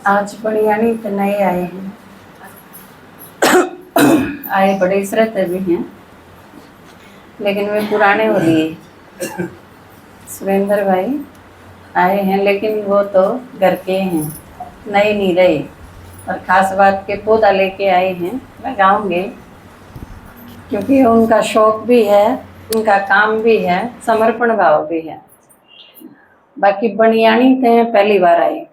आज बढ़िया नहीं तो नए आए हैं। आए बड़े श्रद्धा भी हैं, लेकिन वे पुराने हो लिए। सुरेंद्र भाई आए हैं, लेकिन वो तो घर के हैं, नए नहीं रहे। और ख़ास बात के पौधा लेके आए हैं, लगाऊंगे, क्योंकि उनका शौक भी है, उनका काम भी है, समर्पण भाव भी है। बाकी बनियानी थे पहली बार आए।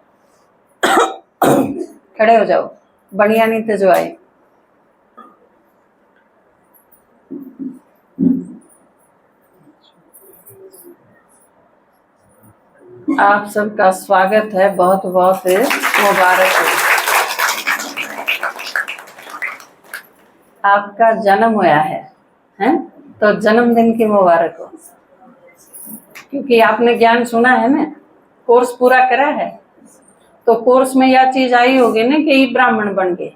खड़े हो जाओ, बनियानी थे जो आए। आप सबका स्वागत है, बहुत बहुत मुबारक हो। आपका जन्म हुआ है, हैं? तो जन्मदिन की मुबारक हो, क्योंकि आपने ज्ञान सुना है ना, कोर्स पूरा करा है, तो कोर्स में यह चीज आई होगी ना कि ब्राह्मण बन गए,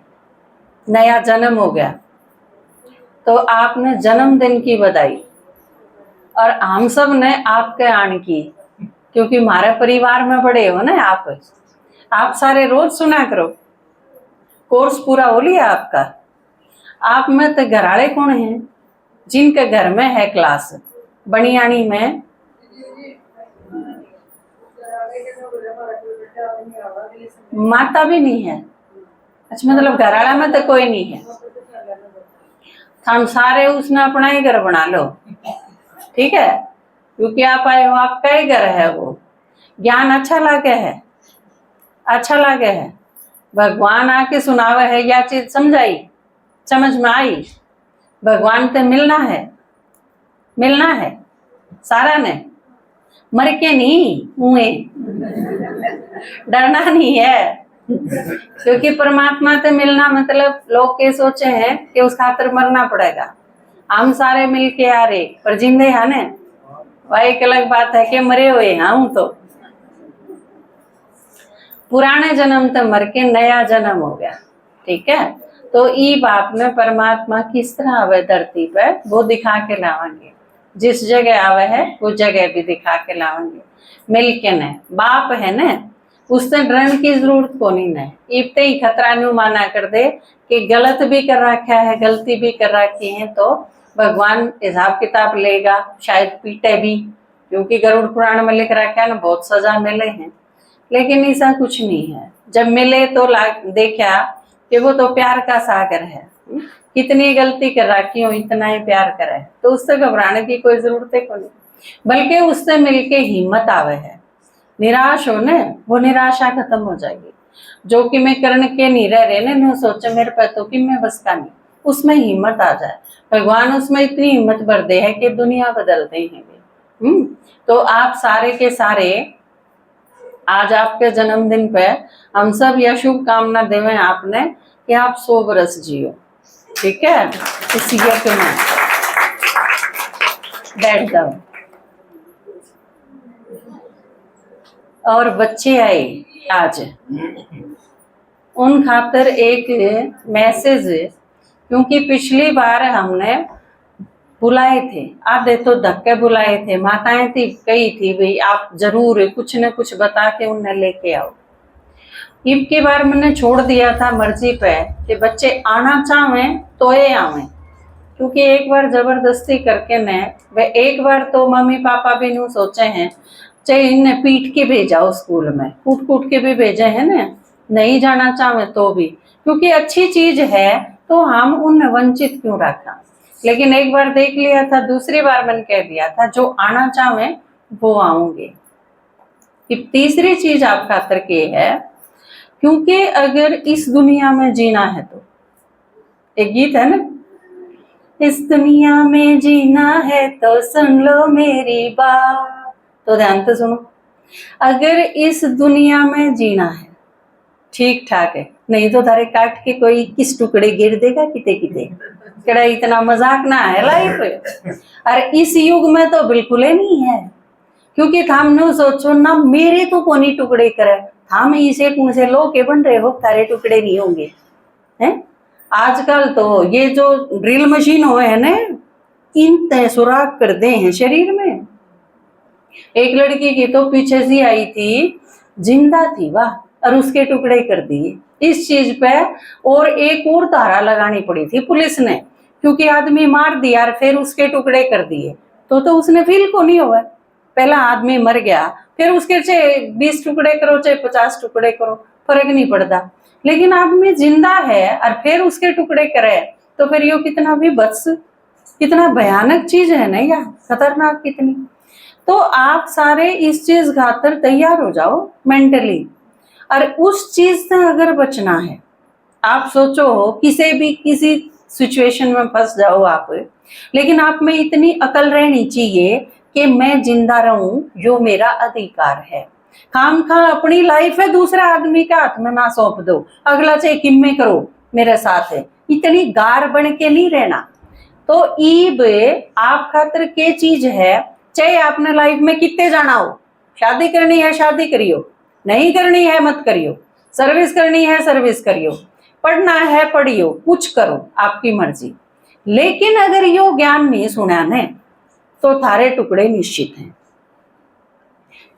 नया जन्म हो गया। तो आपने जन्मदिन की बधाई, और हम सब ने आपके आने की, क्योंकि हमारे परिवार में बड़े हो ना आप सारे रोज सुना करो। कोर्स पूरा हो लिया आपका। आप में तो घराड़े कौन हैं जिनके घर में है क्लास बनियानी में? माता भी नहीं है। अच्छा, मतलब घराड़ा में तो कोई नहीं है। हम सारे उसने अपना ही घर बना लो, ठीक है, क्योंकि आप आए हो, आपका ही घर है। वो ज्ञान अच्छा लगे है, अच्छा लगे है। भगवान आके सुनावे है, या चीज समझाई, समझ में आई। भगवान से मिलना है सारा ने, मर के नहीं हुए। डरना नहीं है, क्योंकि परमात्मा से मिलना मतलब लोग के सोचे हैं कि उस खातिर मरना पड़ेगा। हम सारे मिल के आ रहे, पर जिंदे है ना, वह एक अलग बात है कि मरे हुए हैं हम। तो पुराने जन्म तो मर के नया जन्म हो गया, ठीक है। तो ई बाप ने परमात्मा किस तरह आवे धरती पे वो दिखा के लावांगे। जिस जगह आवे है वो जगह भी दिखा के लावांगे। मिल के न बाप है न, उससे डरने की जरूरत को नहीं है। इतने ही खतरा न्यू माना कर दे कि गलत भी कर रखा है, गलती भी कर रखी है, तो भगवान हिसाब किताब लेगा, शायद पीटे भी, क्योंकि गरुड़ पुराण में लिख रखा है ना, बहुत सजा मिले हैं। लेकिन ऐसा कुछ नहीं है। जब मिले तो देखा कि वो तो प्यार का सागर है, कितनी गलती कर रखी हो इतना ही प्यार करे, तो उससे घबराने की कोई जरूरत है नहीं, बल्कि उससे मिलके हिम्मत आवे है। निराश हो न, वो निराशा खत्म हो जाएगी। जो कि मैं करने के नहीं रह रहे न, सोचे मेरे पे तो कि मैं बस का नहीं, उसमें हिम्मत आ जाए। भगवान उसमें इतनी हिम्मत भर दे है कि दुनिया बदल देंगे। तो आप सारे के सारे आज आपके जन्मदिन पे हम सब यह शुभकामना देवें आपने कि आप 100 बरस जियो, ठीक है। इस यज्ञ में बैठ जाओ। और बच्चे आए आज, उन खातर एक मैसेज, क्योंकि पिछली बार हमने बुलाए थे, आधे तो धक्के बुलाए थे, माताएं थी कही थी भाई आप जरूर कुछ न कुछ बता के उन्हें लेके आओ। इब की बार मैंने छोड़ दिया था मर्जी पे कि बच्चे आना चाहें तो ये आवे, क्योंकि एक बार जबरदस्ती करके न, वे एक बार तो मम्मी पापा भी नहीं सोचे हैं, चाहे इन्हें पीट के भेजाओ स्कूल में, कूट कूट के भी भेजे हैं ना, नहीं जाना चाहे तो भी, क्योंकि अच्छी चीज है तो हम उन्हें वंचित क्यों रखा। लेकिन एक बार देख लिया था, दूसरी बार मैंने कह दिया था जो आना चाहे वो आऊंगे। तीसरी चीज आप खातर के है, क्योंकि अगर इस दुनिया में जीना है तो, एक गीत है ना, इस दुनिया में जीना है तो सुन लो मेरी बात, तो ध्यान से सुनो। अगर इस दुनिया में जीना है ठीक ठाक है, नहीं तो थारे काट के कोई किस टुकड़े गिर देगा किते किते। कड़ा इतना मजाक ना है लाइफ। और इस युग में तो बिल्कुल ही नहीं है, क्योंकि थाम नो सोचो ना, मेरे तो कोनी टुकड़े करे, थाम इसे मुझे लो के बन रहे हो, तारे टुकड़े नहीं होंगे हैं। आजकल तो ये जो ड्रिल मशीन हुए है ना, इन तय सुराख कर दे हैं शरीर में, एक लड़की की तो पीछे से आई थी, जिंदा थी वाह, और उसके टुकड़े कर दिए इस चीज पे। और एक और धारा लगानी पड़ी थी पुलिस ने, क्योंकि आदमी मार दिया और फिर उसके टुकड़े कर दिए, तो उसने फील को नहीं हुआ। पहला आदमी मर गया, फिर उसके चाहे 20 टुकड़े करो चाहे 50 टुकड़े करो, फर्क नहीं पड़ता। लेकिन आदमी जिंदा है और फिर उसके टुकड़े करे, तो फिर ये कितना भी बस, कितना भयानक चीज है ना यार, खतरनाक कितनी। तो आप सारे इस चीज खातर तैयार हो जाओ मेंटली। और उस चीज से अगर बचना है, आप सोचो किसी सिचुएशन में फंस जाओ आप, लेकिन आप में इतनी अकल रहनी चाहिए कि मैं जिंदा रहूं, जो मेरा अधिकार है। खामखा अपनी लाइफ है दूसरे आदमी के हाथ में ना सौंप दो, अगला चाहे किम्मे करो मेरे साथ है, इतनी गार बन के नहीं रहना। तो ईब आप खातर के चीज है, चाहे आपने लाइफ में कितने जाना हो, शादी करनी है शादी करियो, नहीं करनी है मत करियो, सर्विस करनी है सर्विस करियो, पढ़ना है पढ़ियो, कुछ करो आपकी मर्जी। लेकिन अगर यो ज्ञान नहीं सुना ने तो थारे टुकड़े निश्चित हैं,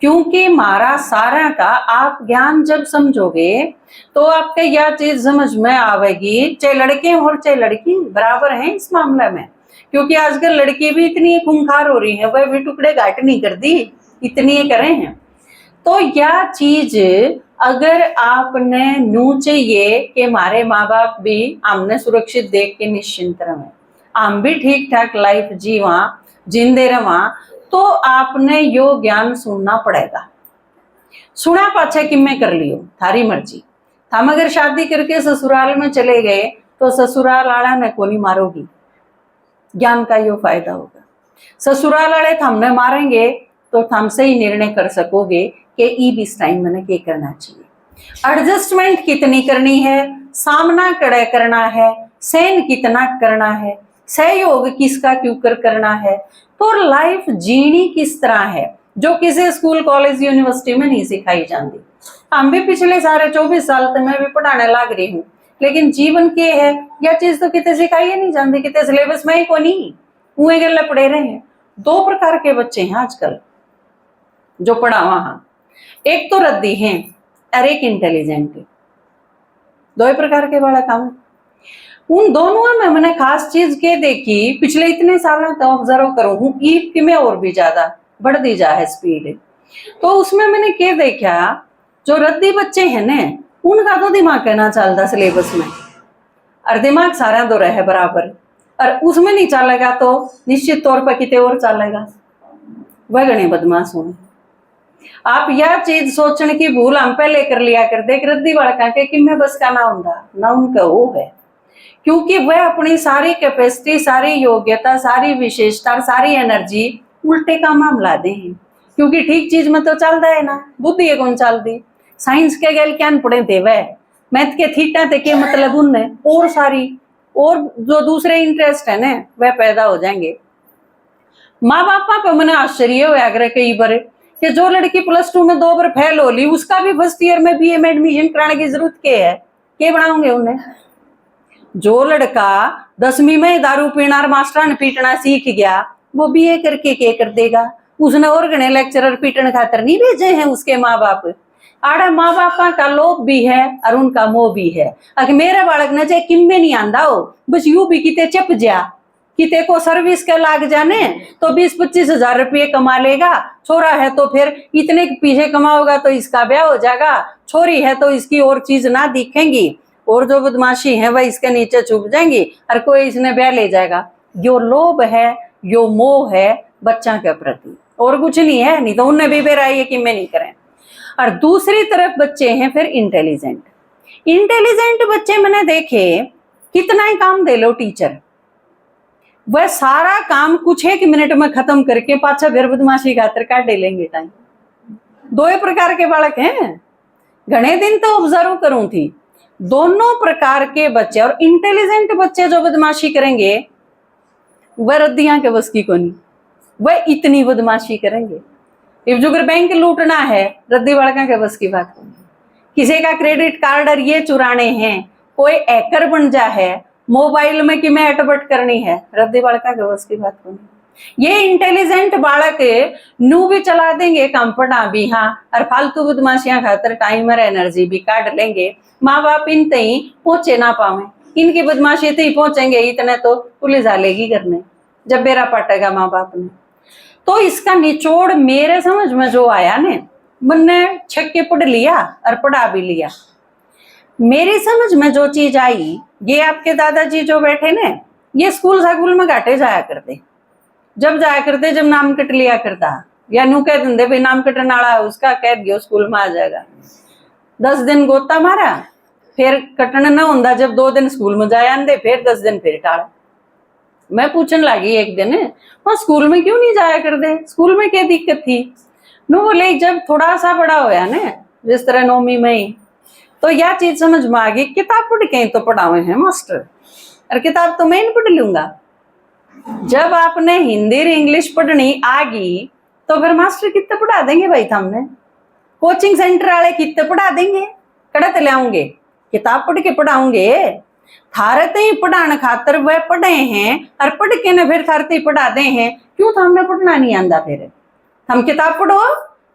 क्योंकि मारा सारा का आप ज्ञान जब समझोगे तो आपके यह चीज समझ में आवेगी, चाहे लड़के और चाहे लड़की बराबर हैं इस मामले में। क्योंकि आजकल लड़की भी इतनी खूंखार हो रही है, वह भी टुकड़े घाट नहीं कर दी, इतनी करे हैं। तो यह चीज अगर आपने नू चाहिए कि हमारे माँ बाप भी हमने सुरक्षित देख के निश्चिंत रहे, हम भी ठीक ठाक लाइफ जीवा जिंदे रवा, तो आपने यो ज्ञान सुनना पड़ेगा। सुना पाछे कि मैं कर लियो थारी मर्जी। हम अगर शादी करके ससुराल में चले गए तो ससुराल आला ने को नहीं मारोगी, ज्ञान का यो फायदा होगा। ससुराल वाले हमने मारेंगे तो हमसे ही निर्णय कर सकोगे कि इस टाइम मैंने क्या करना चाहिए, एडजस्टमेंट कितनी करनी है, सामना कड़े करना है, सहन कितना करना है, सहयोग किसका क्यों करना है, तो लाइफ जीनी किस तरह है, जो किसी स्कूल कॉलेज यूनिवर्सिटी में नहीं सिखाई जाती। हम भी पिछले सारे 24 साल तक मैं भी पढ़ाने लग रही हूँ, लेकिन जीवन के है यह चीज तो कितने सिखाई नहीं जाती, कितने सिलेबस में ही को नहीं हुए गले पड़े रहे हैं। दो प्रकार के बच्चे हैं आजकल जो पढ़ा वहां, एक तो रद्दी हैं और एक इंटेलिजेंट है, दो प्रकार के बालक हम। उन दोनों में मैंने खास चीज के देखी, पिछले इतने सालों तक ऑब्जर्व करूं हूँ, ईद में और भी ज्यादा बढ़ दी जा है स्पीड। तो उसमें मैंने क्या देखा, जो रद्दी बच्चे हैं ना, उनका तो दिमाग कहना चलता सिलेबस में, और दिमाग सारा दो रहे बराबर, और उसमें नहीं चलेगा तो निश्चित तौर पर कितने और चलेगा, वह गणे बदमाश होंगे। आप यह चीज सोचने की भूल हम पहले कर लिया कर देख रद्दी बालका के कि मैं बस का ना होंगे ना उनका वो है, क्योंकि वह अपनी सारी कैपेसिटी, सारी योग्यता, सारी विशेषता, सारी एनर्जी उल्टे का मामला दे हैं। क्योंकि ठीक चीज में तो चलता है ना, बुद्धि है कौन चलती, साइंस के गैल क्या पढ़े थे वह, मैथ के थीटा थे के मतलब उनने, और सारी और जो दूसरे इंटरेस्ट है ना वह पैदा हो जाएंगे। माँ बापा पे मैंने आश्चर्य हुआ अगर कई बार कि जो लड़की +2 में 2 बार फेल हो ली, उसका भी फर्स्ट ईयर में बीए में एडमिशन कराने की जरूरत क्या है, क्या बनाओगे उन्हें। जो लड़का 10वीं में दारू पीना और मास्टर ने पीटना सीख गया, वो बीए करके क्या कर देगा, उसने और गणे लेक्चरर पीटने खातर नहीं भेजे हैं उसके माँ बाप। आड़ा माँ बापा का लोभ भी है और उनका मोह भी है। अगर मेरे बालक ने चाहे किम्मे नहीं आंदा हो, बस यू भी किते चप जा, किते को सर्विस के लाग जाने तो 20-25 हजार रुपये कमा लेगा। छोरा है तो फिर इतने पीछे कमाओगा तो इसका ब्याह हो जाएगा, छोरी है तो इसकी और चीज ना दिखेंगी, और जो बदमाशी है वह इसके नीचे छुप जाएंगी और कोई इसने ब्याह ले जाएगा। यो लोभ है, यो मोह है बच्चा के प्रति, और कुछ नहीं है, नहीं तो उन्हें भी बेराई है कि मैं नहीं करें। और दूसरी तरफ बच्चे हैं फिर इंटेलिजेंट। इंटेलिजेंट बच्चे मैंने देखे, कितना ही काम दे लो टीचर, वह सारा काम कुछ एक मिनट में खत्म करके पाछा फिर बदमाशी खातर काट लेंगे टाइम। दो प्रकार के बालक हैं, घने दिन तो ऑब्जर्व करूं थी, दोनों प्रकार के बच्चे। और इंटेलिजेंट बच्चे जो बदमाशी करेंगे वह रद्दियां के बस की कोनी, वह इतनी बदमाशी करेंगे। जो अगर बैंक लूटना है, रद्दी बालका के बस की बात नहीं। किसी का क्रेडिट कार्ड और ये चुराने हैं, कोई हैकर बन जा है मोबाइल में कि मैं अटपट करनी है, रद्दी बालका के बस की बात नहीं। ये इंटेलिजेंट बालक नू भी चला देंगे, काम पढ़ा भी हाँ, और फालतू बदमाशियां खातर टाइम और एनर्जी भी काट लेंगे। माँ बाप इन तई पहुंचे ना पावे, इनकी बदमाशी तो ही पहुंचेंगे, इतने तो पुलिस आ लेगी करने जब बेरा पटेगा माँ बाप ने। तो इसका निचोड़ मेरे समझ में जो आया ने, मैंने छक्के पढ़ लिया और पढ़ा भी लिया। मेरी समझ में जो चीज आई, ये आपके दादाजी जो बैठे ने, ये स्कूल में घाटे जाया करते, जब जाया करते जब नाम कट लिया करता, या नू कह देंगे भाई नाम कटने वाला उसका कह दियो स्कूल में आ जाएगा। 10 दिन गोता मारा, फिर कटने न होंदा, जब 2 दिन स्कूल में जाया आंदे, फिर 10 दिन फिर टाड़ा। मैं पूछने लगी एक दिन, वहां स्कूल में क्यों नहीं जाया करते, स्कूल में क्या दिक्कत थी? नो बोले जब थोड़ा सा बड़ा होया ना, जिस तरह 9वीं में ही, तो यह चीज समझ में आ गई, किताब पढ़ के तो पढ़ावे हैं मास्टर, और किताब तो मैं नहीं पढ़ लूंगा। जब आपने हिंदी और इंग्लिश पढ़नी आ गई तो फिर मास्टर कितने पढ़ा देंगे भाई, हमने कोचिंग सेंटर वाले कितने पढ़ा देंगे, कड़त लाऊंगे, किताब पढ़ के पढ़ाऊंगे। थारते ही पढ़ाने खातर वह पढ़े हैं, और पढ़ के न फिर थारते ही पढ़ा दे हैं, क्यों तो हमने पढ़ना नहीं आंदा? फिर हम किताब पढ़ो,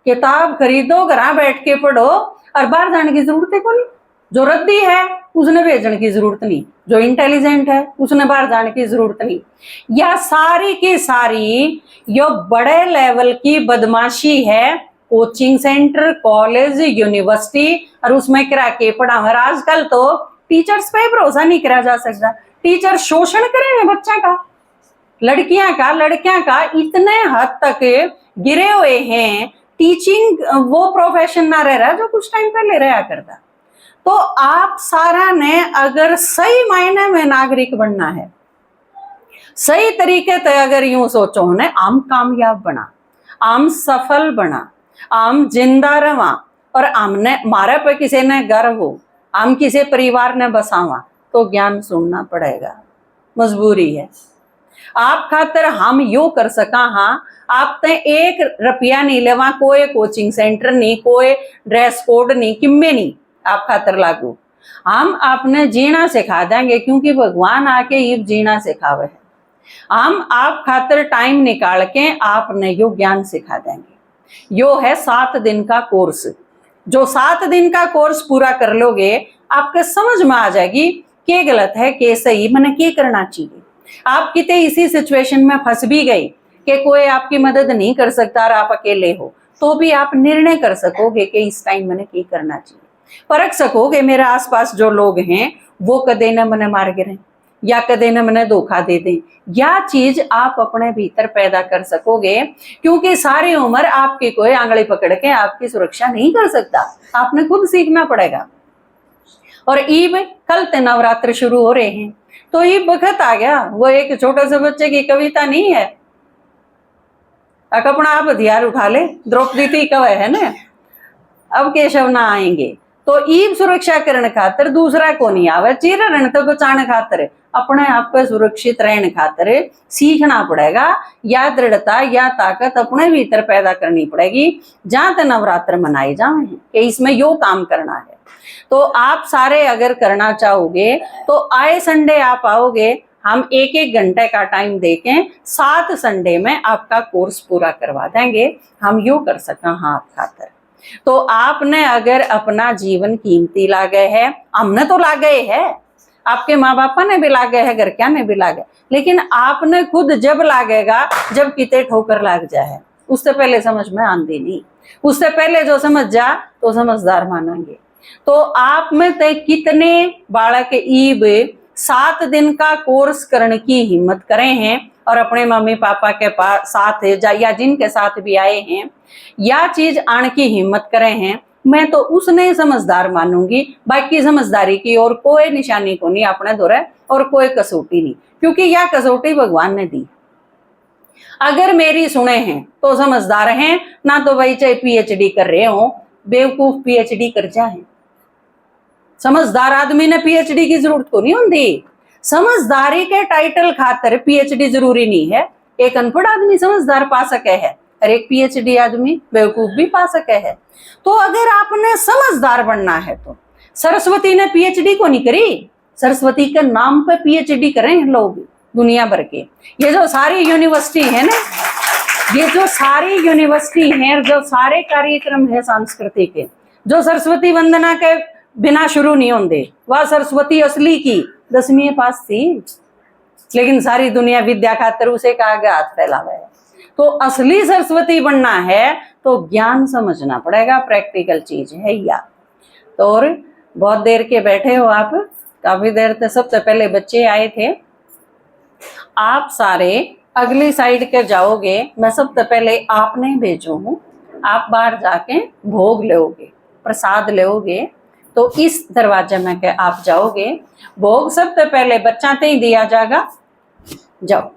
किताब खरीदो, घर बैठ के पढ़ो, और बाहर जाने की जरूरत है कोई। जो रद्दी है उसने भेजने की जरूरत नहीं, जो इंटेलिजेंट है उसने बाहर जाने की जरूरत नहीं। यह सारी की सारी यो बड़े लेवल की बदमाशी है, कोचिंग सेंटर, कॉलेज, यूनिवर्सिटी, और उसमें करा के पढ़ावे। आजकल तो टीचर्स पे भरोसा नहीं करा जा सकता, टीचर शोषण करेंगे बच्चा का, लड़कियां का इतने हद तक गिरे हुए हैं। टीचिंग वो प्रोफेशन ना रह रहा जो कुछ टाइम पहले रहा करता। तो आप सारा ने अगर सही मायने में नागरिक बनना है, सही तरीके से अगर यूं सोचो ने, आम कामयाब बना, आम सफल बना, आम जिंदा रवा, और आमने मारे पे किसी ने गर्व हो, आम किसी परिवार ने बसावा, तो ज्ञान सुनना पड़ेगा, मजबूरी है। आप खातर हम यो कर सका, हाँ आप ते 1 रुपया नहीं लेवा, कोई कोचिंग सेंटर नहीं, कोई ड्रेस कोड नहीं, किम्मे नहीं आप खातर लागू। हम आपने जीना सिखा देंगे, क्योंकि भगवान आके ये जीना सिखावे है। हम आप खातर टाइम निकाल के आपने यो ज्ञान सिखा देंगे। यो है 7 दिन का कोर्स। जो 7 दिन का कोर्स पूरा कर लोगे, आपके समझ में आ जाएगी क्या गलत है, क्या सही, मैंने क्या करना चाहिए। आप कितने इसी सिचुएशन में फंस भी गए कि कोई आपकी मदद नहीं कर सकता और आप अकेले हो, तो भी आप निर्णय कर सकोगे कि इस टाइम मैंने क्या करना चाहिए। परख सकोगे मेरे आसपास जो लोग हैं वो कदे न मैंने मार गिरे, या कदे न मैंने धोखा दे दें। यह चीज आप अपने भीतर पैदा कर सकोगे, क्योंकि सारी उम्र आपकी कोई आंगली पकड़ के आपकी सुरक्षा नहीं कर सकता, आपने खुद सीखना पड़ेगा। और ईब कल ते नवरात्र शुरू हो रहे हैं, तो ये वक्त आ गया। वो एक छोटे से बच्चे की कविता नहीं है, अपना आप हथियार उठा ले, द्रौपदी थी कवे है ना, अब केशव ना आएंगे। तो ईब सुरक्षा करने खातर दूसरा को नहीं आवे, चिर रण तो बचाने खातर, अपने आप पे सुरक्षित रहने खातर सीखना पड़ेगा। या दृढ़ता या ताकत अपने भीतर पैदा करनी पड़ेगी। जहां तक नवरात्र मनाए जाए कि इसमें यो काम करना है, तो आप सारे अगर करना चाहोगे तो आए संडे आप आओगे, हम 1-1 घंटे का टाइम देके 7 संडे में आपका कोर्स पूरा करवा देंगे। हम यो कर सका हाँ आप खातर। तो आपने अगर अपना जीवन कीमती लागे है, हमने तो लागे है, आपके माँ बापा ने भी लागे है, घर क्या ने भी लागे, लेकिन आपने खुद जब लागेगा जब किते ठोकर लाग जाए, उससे पहले समझ में आंदी नहीं। उससे पहले जो समझ जा तो समझदार मानेंगे। तो आप में ते कितने बालक ईब 7 दिन का कोर्स करने की हिम्मत करे हैं और अपने मम्मी पापा के साथ या जिनके साथ भी आए हैं, या चीज आने की हिम्मत करे हैं, मैं तो उसने समझदार मानूंगी। बाकी समझदारी की और कोई निशानी को नहीं अपने दौरे, और कोई कसौटी नहीं, क्योंकि यह कसौटी भगवान ने दी। अगर मेरी सुने हैं तो समझदार हैं, ना तो भाई चाहे पीएचडी कर रहे हो, बेवकूफ पीएचडी कर जाए। समझदार आदमी ने पीएचडी की जरूरत को नहीं होती। समझदारी के टाइटल खातर पीएचडी जरूरी नहीं है। एक अनपढ़ आदमी समझदार पा सके है और एक पीएचडी आदमी बेवकूफ भी पा सके है। तो अगर आपने समझदार बनना है तो सरस्वती ने पीएचडी को नहीं करी, सरस्वती के नाम पे पीएचडी करें लोग, दुनिया भर के। ये जो सारी यूनिवर्सिटी है ना, ये जो सारी यूनिवर्सिटी है, जो सारे कार्यक्रम है सांस्कृतिक के, जो सरस्वती वंदना के बिना शुरू नहीं होंगे। वह सरस्वती असली की 10वीं पास थी, लेकिन सारी दुनिया विद्या खातर उसे का आगे हाथ फैलावा है। तो असली सरस्वती बनना है तो ज्ञान समझना पड़ेगा, प्रैक्टिकल चीज है या। तो और बहुत देर के बैठे हो आप, काफी देर तक। सबसे पहले बच्चे आए थे, आप सारे अगली साइड के जाओगे। मैं सबसे पहले आपने भेजू हूँ, आप बाहर जाके भोग लोगे, प्रसाद लोगे। तो इस दरवाजे में के आप जाओगे, भोग सबसे पहले बच्चा ते ही दिया जाएगा। जाओ।